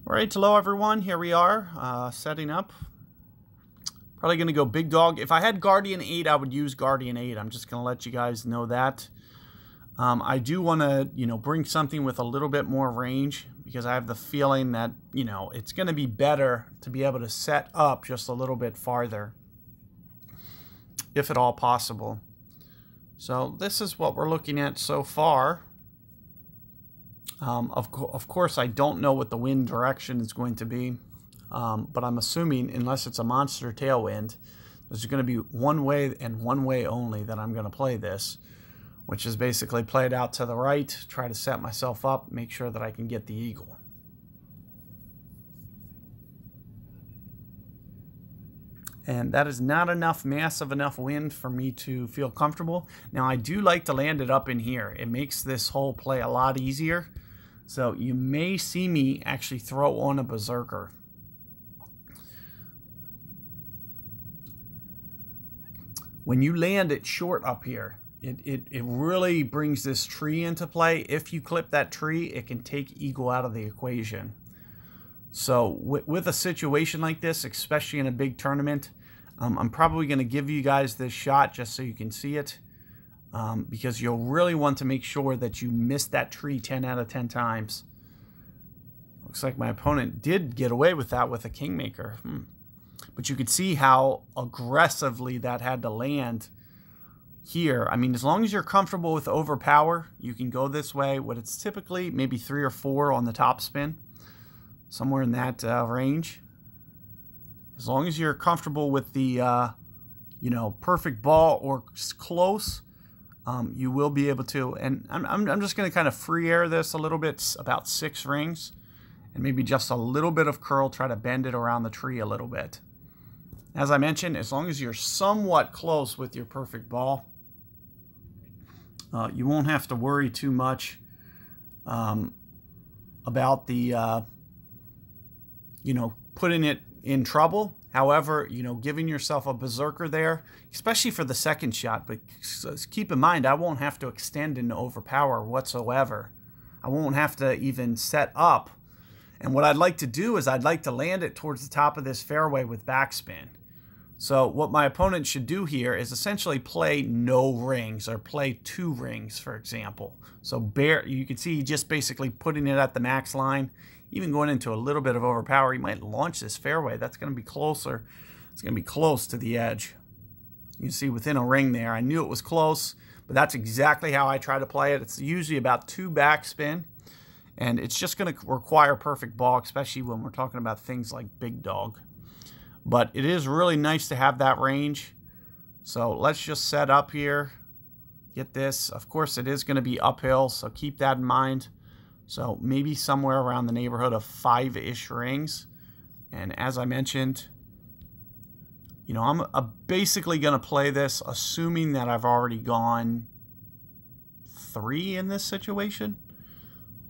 All right, hello everyone. Here we are, setting up. Probably going to go big dog. If I had Guardian 8, I would use Guardian 8. I'm just going to let you guys know that. I do want to, bring something with a little bit more range because I have the feeling that, it's going to be better to be able to set up just a little bit farther, if at all possible. So this is what we're looking at so far. Of course, I don't know what the wind direction is going to be, but I'm assuming, unless it's a monster tailwind, there's going to be one way and one way only that I'm going to play this, which is basically play it out to the right, try to set myself up, make sure that I can get the eagle. And that is not enough, massive enough wind for me to feel comfortable. Now, I do like to land it up in here. It makes this whole play a lot easier. So you may see me actually throw on a berserker. When you land it short up here, it really brings this tree into play. If you clip that tree, it can take eagle out of the equation. So with a situation like this, especially in a big tournament, I'm probably going to give you guys this shot just so you can see it. Because you'll really want to make sure that you miss that tree 10 out of 10 times. Looks like my opponent did get away with that with a Kingmaker. But you could see how aggressively that had to land here. I mean, as long as you're comfortable with overpower, you can go this way. What it's typically maybe 3 or 4 on the top spin. Somewhere in that range. As long as you're comfortable with the, perfect ball or close, you will be able to, and I'm just going to kind of free air this a little bit, about 6 rings, and maybe just a little bit of curl, try to bend it around the tree a little bit. As I mentioned, as long as you're somewhat close with your perfect ball, you won't have to worry too much about the, putting it in trouble. However, giving yourself a berserker there, especially for the second shot, but keep in mind, I won't have to extend into overpower whatsoever. I won't have to even set up. And what I'd like to do is I'd like to land it towards the top of this fairway with backspin. So what my opponent should do here is essentially play no rings or play 2 rings, for example. So you can see just basically putting it at the max line. Even going into a little bit of overpower, you might launch this fairway. That's going to be closer. It's going to be close to the edge. You see within a ring there. I knew it was close, but that's exactly how I try to play it. It's usually about 2 backspin, and it's just going to require perfect ball, especially when we're talking about things like big dog. But it is really nice to have that range. So let's just set up here. Get this. Of course, it is going to be uphill, so keep that in mind. So maybe somewhere around the neighborhood of 5-ish rings. And as I mentioned, I'm basically going to play this assuming that I've already gone 3 in this situation.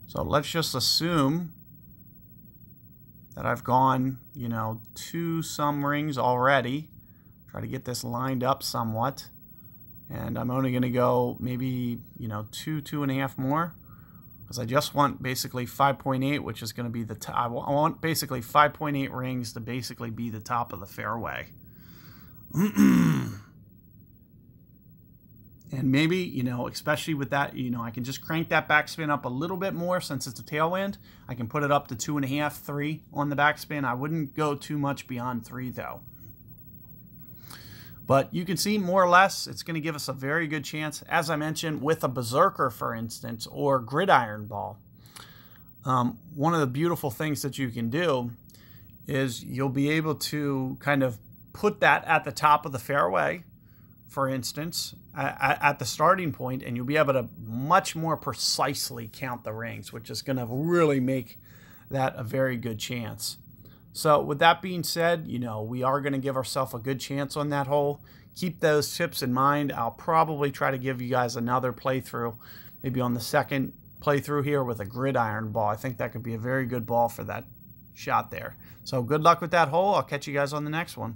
So let's just assume that I've gone, 2 some rings already. Try to get this lined up somewhat. And I'm only going to go maybe, 2.5 more. Because I just want basically 5.8, which is going to be the top. I want basically 5.8 rings to basically be the top of the fairway. And maybe, especially with that, I can just crank that backspin up a little bit more since it's a tailwind. I can put it up to 2.5, 3 on the backspin. I wouldn't go too much beyond 3, though. But you can see, more or less, it's going to give us a very good chance, as I mentioned, with a berserker, for instance, or gridiron ball. One of the beautiful things that you can do is you'll be able to kind of put that at the top of the fairway, for instance, at the starting point, and you'll be able to much more precisely count the rings, which is going to really make that a very good chance. So with that being said, we are going to give ourselves a good chance on that hole. Keep those tips in mind. I'll probably try to give you guys another playthrough, maybe on the second playthrough here with a gridiron ball. I think that could be a very good ball for that shot there. So good luck with that hole. I'll catch you guys on the next one.